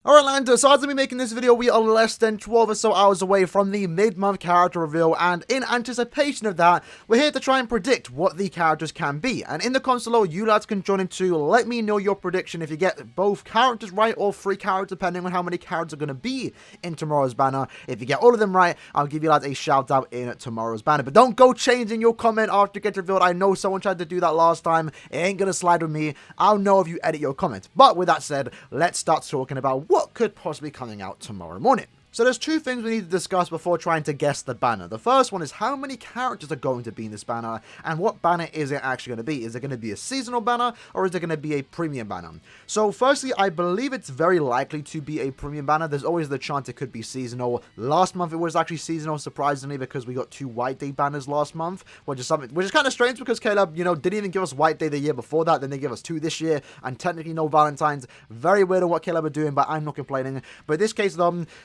Alright, Lando, so as I'm making this video, we are less than 12 or so hours away from the mid-month character reveal, and in anticipation of that, we're here to try and predict what the characters can be. And in the console below, you lads can join in to let me know your prediction if you get both characters right or 3 characters, depending on how many characters are going to be in tomorrow's banner. If you get all of them right, I'll give you lads a shout out in tomorrow's banner. But don't go changing your comment after it gets revealed. I know someone tried to do that last time. It ain't going to slide with me. I'll know if you edit your comment. But with that said, let's start talking about what could possibly be coming out tomorrow morning. So there's 2 things we need to discuss before trying to guess the banner. The first one is how many characters are going to be in this banner, and what banner is it actually going to be? Is it going to be a seasonal banner, or is it going to be a premium banner? So firstly, I believe it's very likely to be a premium banner. There's always the chance it could be seasonal. Last month it was actually seasonal, surprisingly, because we got 2 White Day banners last month, which is kind of strange because Caleb, didn't even give us White Day the year before that. Then they give us 2 this year, and technically no Valentine's. Very weird on what Caleb are doing, but I'm not complaining. But in this case,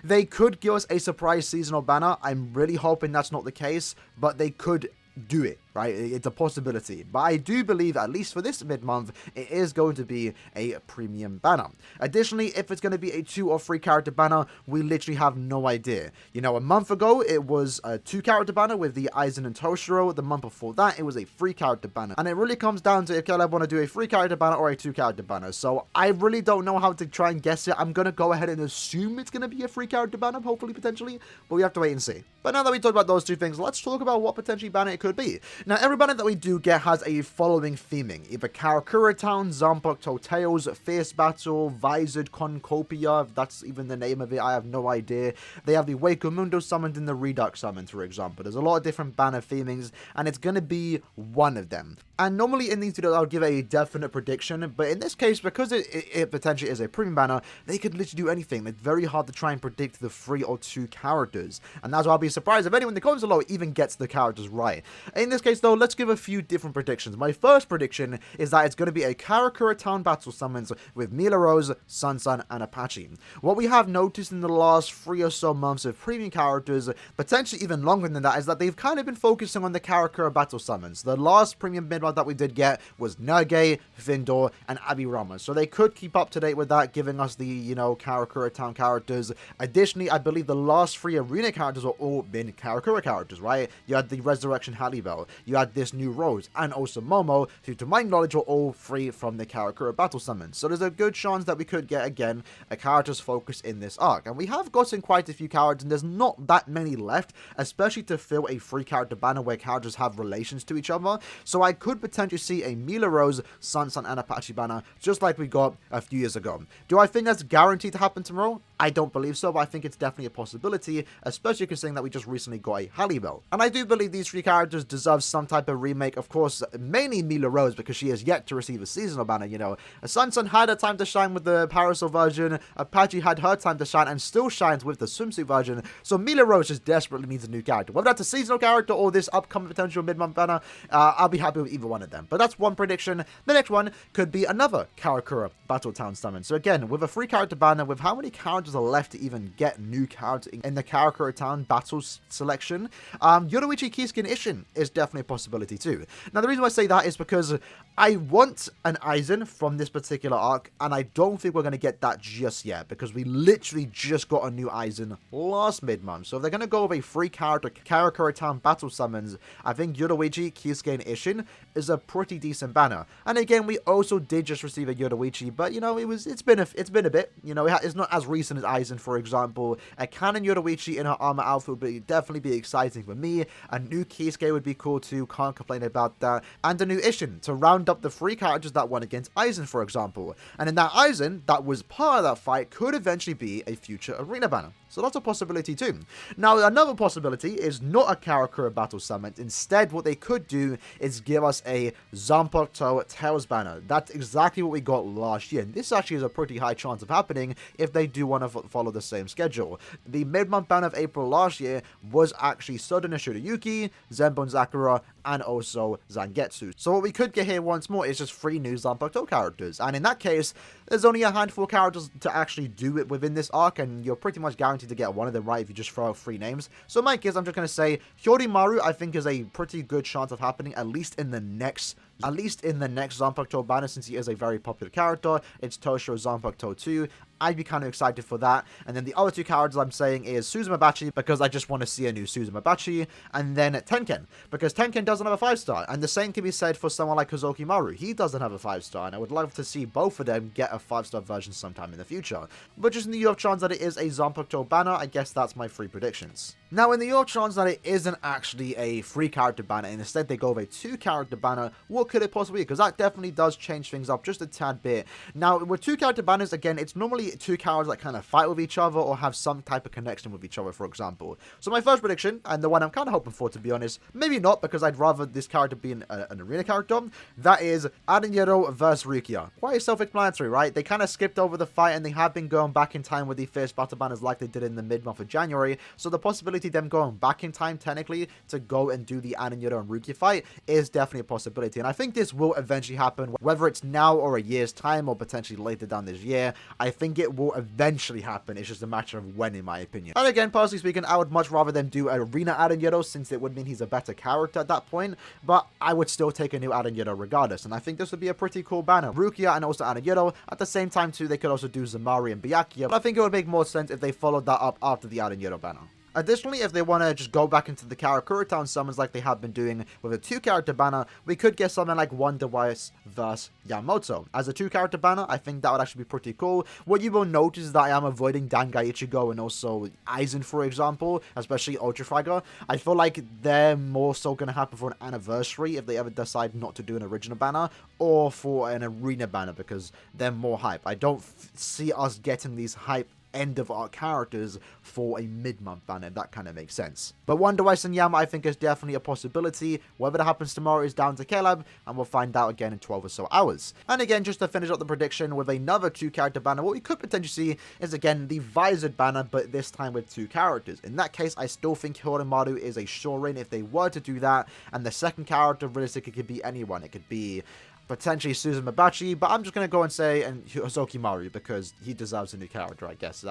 they could give us a surprise seasonal banner. I'm really hoping that's not the case, but they could do it, right? It's a possibility, but I do believe, at least for this mid-month, it is going to be a premium banner. Additionally, if it's going to be a 2 or 3 character banner, we literally have no idea. A month ago, it was a 2 character banner with the Aizen and Toshiro. The month before that, it was a 3 character banner, and it really comes down to if Caleb want to do a 3 character banner or a 2 character banner. So I really don't know how to try and guess it. I'm going to go ahead and assume it's going to be a 3 character banner, hopefully, potentially, but we have to wait and see. But now that we talked about those 2 things, let's talk about what potentially banner it could be. Now, every banner that we do get has a following theming: either Karakura Town, Zanpakuto Tales, Fierce Battle, Visored Concopia, if that's even the name of it, I have no idea. They have the Mundo summoned and the Redux summoned, for example. There's a lot of different banner themings, and it's going to be one of them. And normally in these videos, I'll give a definite prediction, but in this case, because it potentially is a premium banner, they could literally do anything. It's very hard to try and predict the 3 or 2 characters, and that's why I'll be surprised if anyone in the comments below even gets the characters right. In this case, though, let's give a few different predictions. My first prediction is that it's going to be a Karakura Town battle summons with Mila Rose, Sun, and Apache. What we have noticed in the last 3 or so months of premium characters, potentially even longer than that, is that they've kind of been focusing on the Karakura battle summons. The last premium mid that we did get was Nage, Vindor, and Abirama. So they could keep up to date with that, giving us the, Karakura Town characters. Additionally, I believe the last 3 arena characters were all been Karakura characters, right? You had the Resurrection Hallibel, you had this new Rose, and also Momo, who to my knowledge were all 3 from the Karakura battle summons. So there's a good chance that we could get, again, a character's focus in this arc. And we have gotten quite a few characters, and there's not that many left, especially to fill a 3 character banner where characters have relations to each other. So I could potentially see a Mila Rose, Sun, and Apache banner, just like we got a few years ago. Do I think that's guaranteed to happen tomorrow? I don't believe so, but I think it's definitely a possibility, especially considering that we just recently got a Hallibel. And I do believe these 3 characters deserve some type of remake, of course, mainly Mila Rose, because she has yet to receive a seasonal banner, Sun had her time to shine with the Parasol version, Apache had her time to shine and still shines with the swimsuit version, so Mila Rose just desperately needs a new character. Whether that's a seasonal character or this upcoming potential mid-month banner, I'll be happy with either one of them. But that's one prediction. The next one could be another Karakura Battle Town summon. So again, with a 3 character banner, with how many characters are left to even get new characters in the Karakura Town battles selection, Yoruichi Keyskin Ishin is definitely a possibility too. Now the reason why I say that is because I want an Aizen from this particular arc, and I don't think we're going to get that just yet, because we literally just got a new Aizen last mid-month. So if they're going to go with a 3 character Karakura Town battle summons, I think Yoruichi Keyskin Ishin is a pretty decent banner. And again, we also did just receive a Yoruichi, but it's been a bit. It's not as recent as Aizen, for example. A canon Yoruichi in her armor outfit would definitely be exciting for me. A new Kisuke would be cool too, can't complain about that. And a new Ishin to round up the 3 characters that won against Aizen, for example. And in that Aizen, that was part of that fight, could eventually be a future arena banner. So that's a possibility too. Now, another possibility is not a Karakura battle summon. Instead, what they could do is give us a Zanpakuto Tales banner. That's exactly what we got last year. And this actually is a pretty high chance of happening if they do want to follow the same schedule. The mid-month banner of April last year was actually Sudden Shurayuki, Zenbon Sakura, and also Zangetsu. So what we could get here once more is just 3 new Zanpakuto characters. And in that case, there's only a handful of characters to actually do it within this arc, and you're pretty much guaranteed to get one of them right if you just throw out 3 names. So in my case, I'm just going to say Hyorimaru, I think, is a pretty good chance of happening, at least in the next at least in the next Zanpakuto banner, since he is a very popular character. It's Toshiro Zanpakuto 2. I'd be kind of excited for that. And then the other 2 characters I'm saying is Suzumabachi, because I just want to see a new Suzumabachi, and then Tenken, because Tenken doesn't have a 5-star, and the same can be said for someone like Kozokimaru. He doesn't have a 5-star, and I would love to see both of them get a 5-star version sometime in the future. But just in the off chance that it is a Zanpakuto banner, I guess that's my 3 predictions. Now, in the off chance that it isn't actually a 3-character banner, and instead they go with a 2-character banner, what could it possibly be? Because that definitely does change things up just a tad bit. Now, with 2-character banners, again, it's normally 2 characters that kind of fight with each other or have some type of connection with each other, for example. So my first prediction, and the one I'm kind of hoping for, to be honest, maybe not, because I'd rather this character be an arena character, that is Aaroniero versus Rukia. Quite self-explanatory, right? They kind of skipped over the fight, and they have been going back in time with the Fierce Battle banners like they did in the mid-month of January, so the possibility of them going back in time, technically, to go and do the Aaroniero and Rukia fight is definitely a possibility, and I think this will eventually happen, whether it's now or a year's time, or potentially later down this year. I think it will eventually happen. It's just a matter of when, in my opinion. And again, personally speaking, I would much rather them do a Arena Aaroniero, since it would mean he's a better character at that point, but I would still take a new Aaroniero regardless, and I think this would be a pretty cool banner. Rukia and also Aaroniero. At the same time, too, they could also do Zamari and Byakuya, but I think it would make more sense if they followed that up after the Aaroniero banner. Additionally, if they want to just go back into the Karakura Town summons like they have been doing with a 2-character banner, we could get something like Wonder Wise vs Yamamoto. As a 2-character banner, I think that would actually be pretty cool. What you will notice is that I am avoiding Dangai Ichigo and also Aizen, for example, especially Ultra Fragger. I feel like they're more so going to happen for an anniversary if they ever decide not to do an original banner, or for an arena banner, because they're more hype. I don't see us getting these hype end of our characters for a mid-month banner, if that kind of makes sense. But Wonder Wise and Yama, I think, is definitely a possibility. Whether that happens tomorrow is down to Caleb, and we'll find out again in 12 or so hours. And again, just to finish up the prediction with another 2-character banner, what we could potentially see is again the Visored banner, but this time with 2 characters. In that case, I still think Horomaru is a sure-in if they were to do that, and the second character, realistically, could be anyone. It could be potentially Suzumabachi, but I'm just going to go and say Hozokimaru, because he deserves a new character, I guess.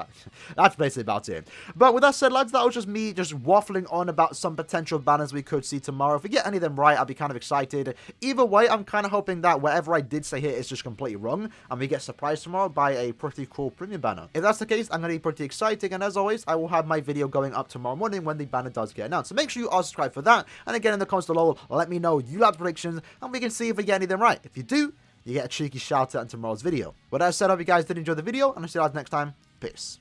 That's basically about it. But with that said, lads, that was just me just waffling on about some potential banners we could see tomorrow. If we get any of them right, I'll be kind of excited. Either way, I'm kind of hoping that whatever I did say here is just completely wrong, and we get surprised tomorrow by a pretty cool premium banner. If that's the case, I'm going to be pretty excited, and as always, I will have my video going up tomorrow morning when the banner does get announced. So make sure you are subscribed for that, and again, in the comments below, let me know you have predictions, and we can see if we get any of them right. If you do, you get a cheeky shout out in tomorrow's video. With that said, I hope you guys did enjoy the video, and I'll see you guys next time. Peace.